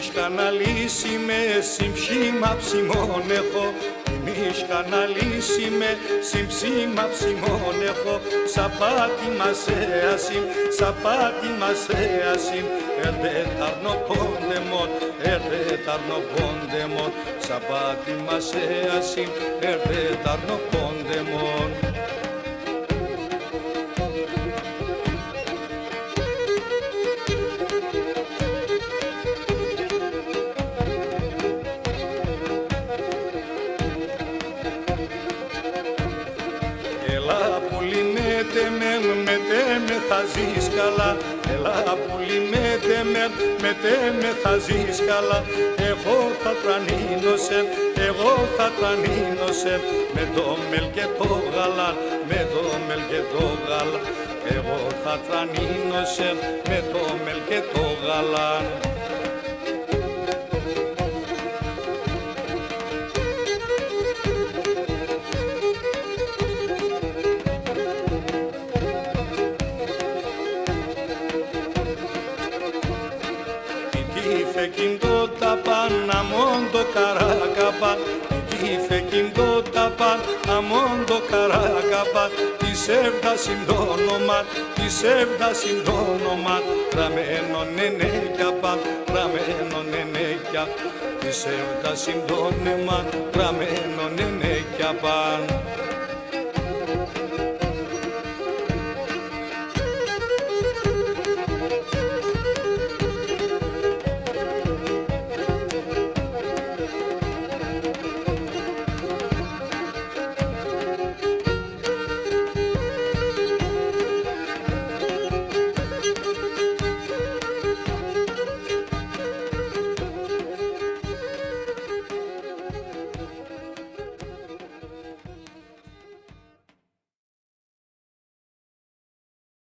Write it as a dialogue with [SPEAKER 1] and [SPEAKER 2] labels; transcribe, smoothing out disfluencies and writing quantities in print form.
[SPEAKER 1] Καναλύσει με συμψήμα ψημών έχω, εμείς καναλύσει με συμψήμα ψημών έχω, σαπάτι μας έασιν, σαπάτι μας έασιν, έρτε ταρνοπόντεμον, έρτε ταρνοπόντεμον, σαπάτι μας έασιν, έρτε ταρνοπόντεμον. Θα ζεις καλά, έλα πουλί με θα ζεις καλά. Εγώ θα τρανίνωσεν, εγώ θα τρανίνωσεν, με το μελ και το γάλα, με το μελ και το γάλα. Εγώ θα τρανίνωσεν, με το μελ και το γάλα. Φεκίντο τα παν, αμόν το καράκαπα, τι φεκίντο τα παν, αμόν το καράκαπα, της εύδα συντόνομα, της εύδα συντόνομα, ραμμένο νενέκια παν, ραμμένο νενέκια, της εύδα συντόνεμα, ραμμένο νενέκια παν.